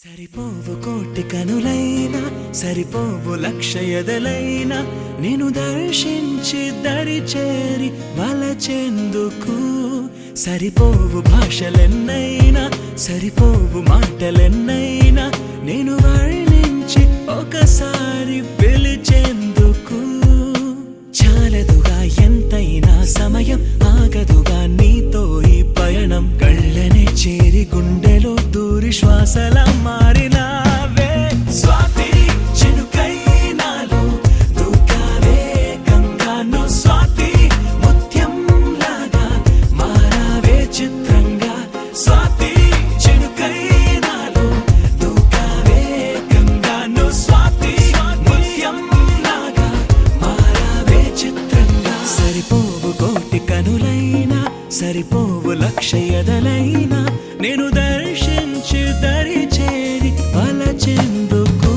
సరిపోవు కోటి కనులైనా సరిపోవు లక్ష ఎదలైనా నేను దర్శించి దరి చేరి వలచెందుకు సరిపోవు భాషలెన్నైనా సరిపోవు మాటలెన్నైనా నేను వర్ణించి ఒకసారి పిలిచేందుకు చాలదుగా ఎంతైనా సమయం ఆగదుగా నీతో ఈ పయనం కళ్ళనే చేరి గుండెలో దూరి శ్వాసల మారినావే స్వాతి చినుకై నాలో దూకావే గంగాను స్వాతి ముత్యం లాగా మారావే చిత్రంగా స్వాతి చినుకై నాలో దూకావే గంగాను స్వాతి ముత్యం లాగా మారావే చిత్రంగా సరిపోవు కోటి కనులైనా సరిపోవు లక్ష ఎదలైనా నేను దర్శించి దరి చేరి వలచెందుకు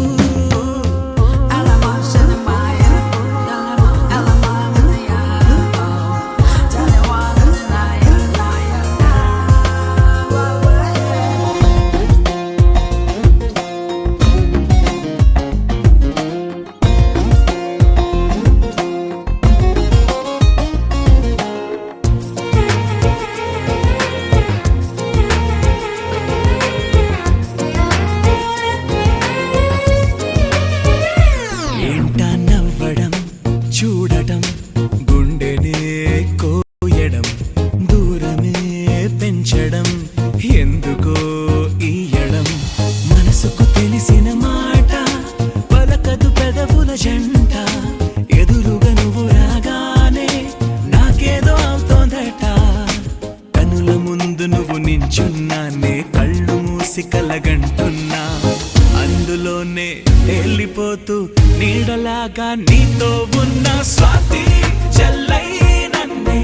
చూడటం గుండెనే కోయడం దూరమే పెంచడం ఎందుకో ఈయడం మనసుకు తెలిసిన మాట పలకదు పెదవుల జంట ఎదురుగా నువ్వు రాగానే నాకేదో అవుతోందట కనుల ముందు నువ్వు నించున్నానే కళ్ళు మూసి కలగంటున్నా అందులోనే వెళ్ళిపోతూ నీడలాగా నీతో ఉన్న స్వాతి జల్లై నన్నే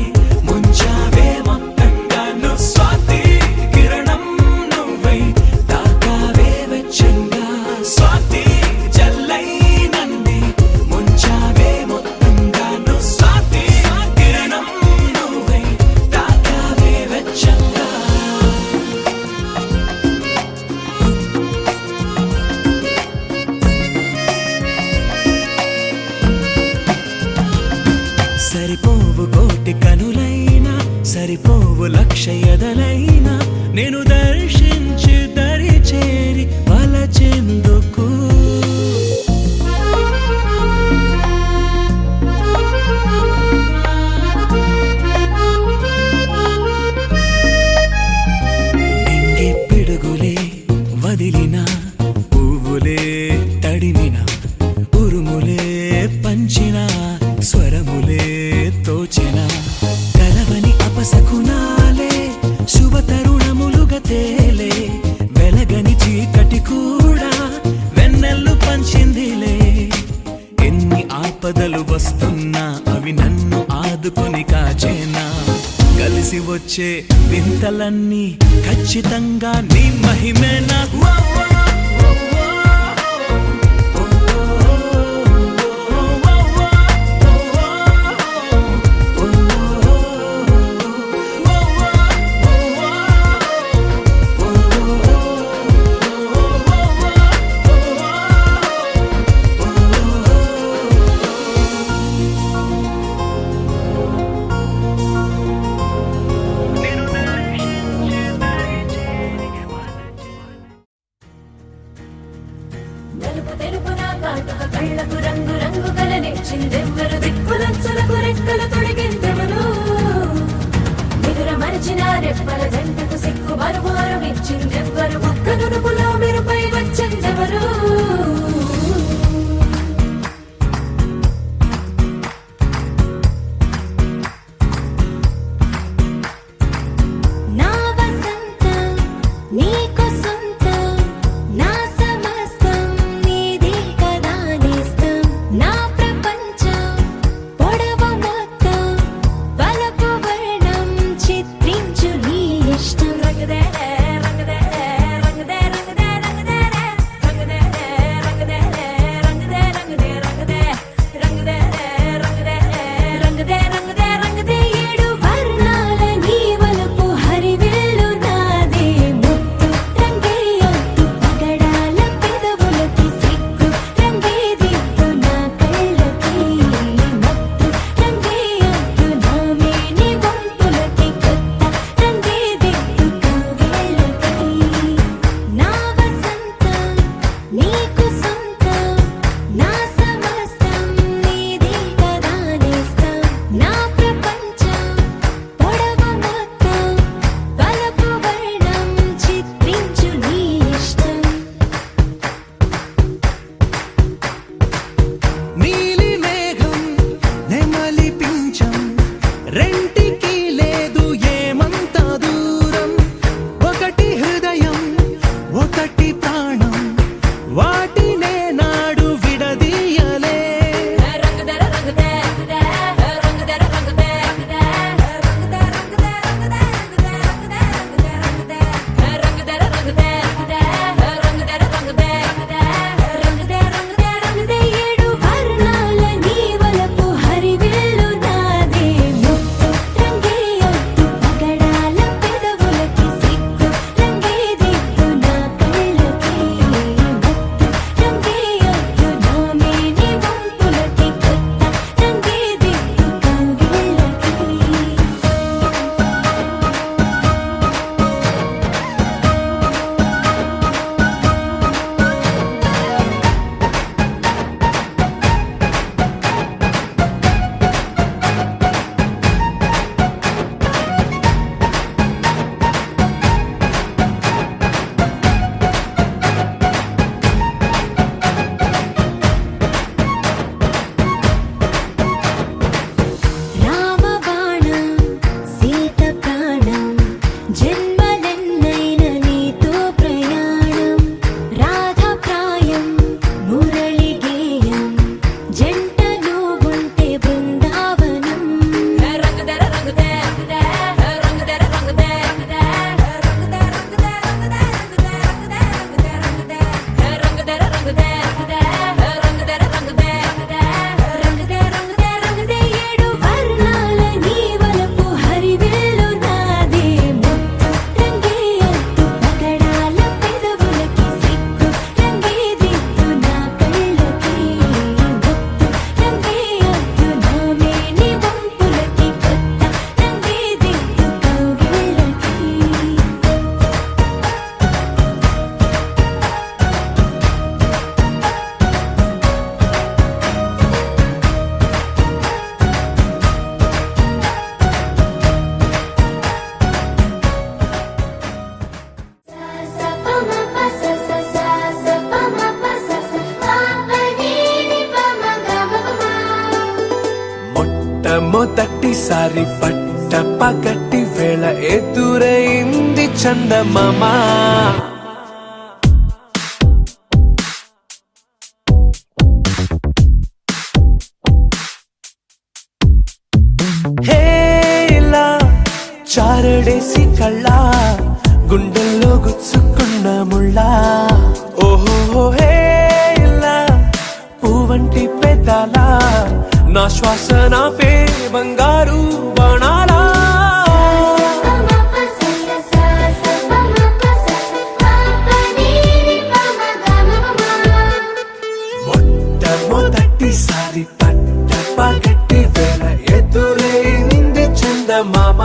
ముంచావే మొత్తంగాను స్వాతి కిరణం నువ్వై తాకావే వెచ్చంగా స్వాతి జల్లై నన్నే ముంచావే మొత్తంగాను స్వాతి కిరణం నువ్వై తాకావే వెచ్చంగా సరిపోవు కోటి కనులైనా సరిపోవు లక్ష ఎదలైనా నేను దర్శించి దరి చేరి వలచెందుకు నింగి పిడుగులే వదిలిన పువ్వులే తడిమిన ఉరుములే పంచిన స్వరములే తోచిన కలవని అపశకునాలే శుభ తరుణములుగా తేలే వెలగని చీకటి కూడా వెన్నెల్లు పంచిందిలే ఎన్ని ఆపదలు వస్తున్నా అవి నన్ను ఆదుకొని కాచేనా కలిసి వచ్చే వింతలన్నీ ఖచ్చితంగా నీ మహిమేనా కళ్ళకు రంగు రంగు కలనిచ్చిందెవ్వరు దిక్కులంచలకు రెక్కలు తొడిగిందెవరు నిదుర మరిచిన రెప్పల జంటకు సిక్కు మరుమారం ఇచ్చిందెవ్వరు ఒక్క నునుపులో మెరుపై వచ్చిందెవరు రంగదే రంగదే రంగదే మొదటిసారి పట్ట పగటి వేళ ఎదురైంది చందమామ హేలా చారడేసి కళ్ళ గుండెల్లో గుచ్చుకున్న ముళ్ళ ఓహో హేలా పువ్వంటి పెదాల నా శ్వాస నాపే బంగారు బాణాలా మొట్టమొదటిసారి పట్ట పగటి వేళ ఎదురైంది చందమామ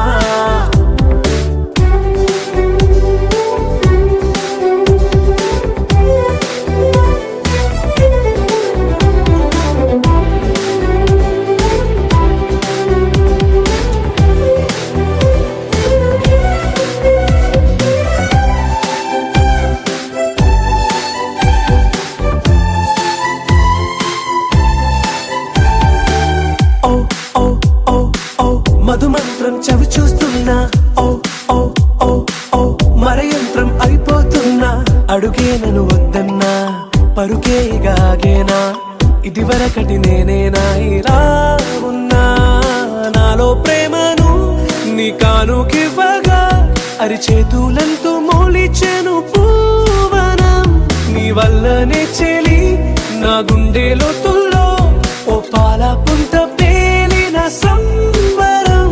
మధుమంత్రం చవి చూస్తున్నా ఓ ఓ ఓ ఓ మరయంత్రం అయిపోతున్నా అడుగే నన్ను వద్దన్నా పరుకేగాగేనా ఇది వరకటి నేనేనా ఇలా ఉన్నా నాలో ప్రేమను నీ కానుకివ్వగా అరిచేతులంతో మోలిచెను పూవనం నీ వల్లనే చెలి నా గుండెలో తుల్లో ఓ పాల పుంత పేలిన సంబరం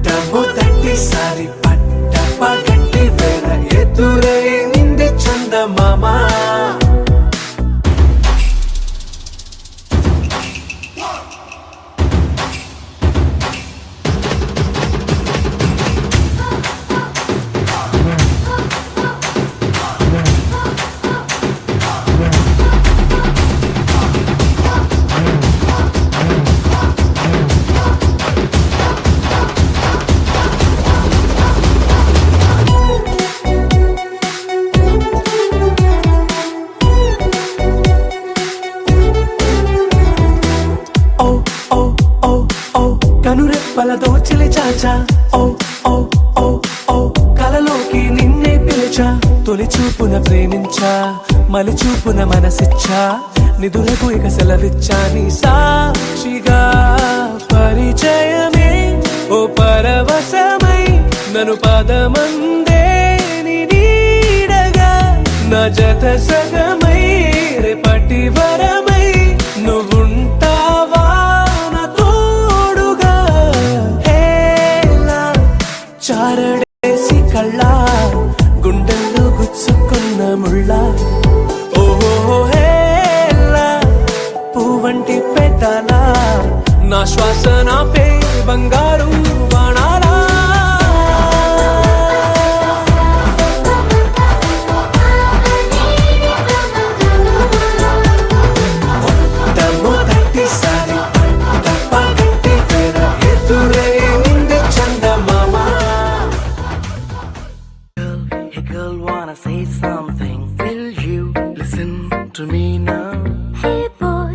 మొట్టమొదటిసారి పట్ట పగటి వేళ ఎదురైంది చందమామ కనురెప్పల దోచిలి చాచా ఓ ఓ ఓ ఓ కలలోకి నిన్నే పిలిచా తొలి చూపున ప్రేమించా మలి చూపున మనసిచ్చా నిదురకు ఇక సెలవిచ్చా నీ సాక్షిగా పరిచయమే ఓ పరవశమై నన్ను పదమందే నీ నీడగా నా జత సగమై రేపటి వరమై నువ్వుంటావా చారడేసి కళ్ళ గుండెల్లో గుచ్చుకున్న ముళ్ళ ఓహో హేలా పువ్వంటి పెదాల నా శ్వాస నాపే బంగారు బాణాలా మొట్టమొదటిసారి పట్ట పగటి వేళ ఎదురైంది చందమామ Girl, wanna say something? Will you listen to me now? Hey boy,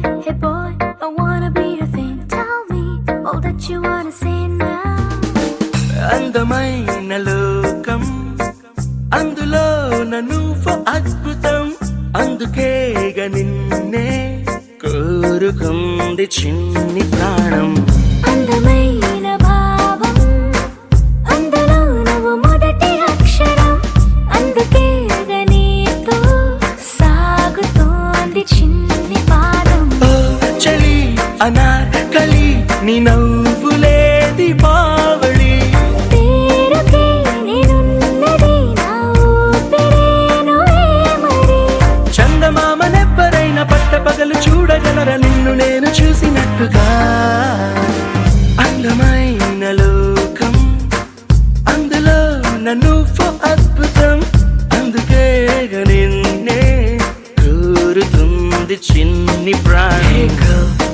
I wanna be your thing. Tell me all that you wanna say now. అందమైన లోకం అందులో నువ్వు అద్భుతం అందుకేగా నిన్నే కోరుకుంది చిన్ని ప్రాణం అందమైన భావం అందులో నువ్వు మొదటి అక్షరం అందుకే నీతో సాగుతోంది చిన్ని పాదం ఓ చలి అనార్కలి నీ నవ్వులేది బావళి పేరుకే నేనున్నది నా ఊపిరేను మరి చందమామనెవ్వరైనా పట్టపగలు చూడగలర నిన్ను నేను చూసినట్టుగా అందమైన లోకం అందులో నువ్వు అద్భుతం అందుకే నిన్నే కోరుతుంది చిన్ని ప్రాణం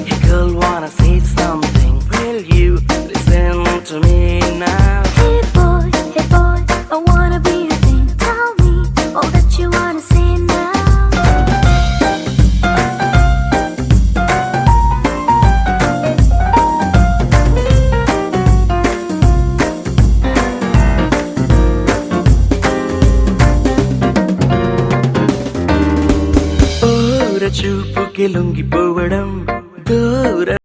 Hey girl, wanna say something? Will you listen to me now? Hey boy, I wanna be your thing. Tell me all చూపుకి లొంగిపోవడం దూర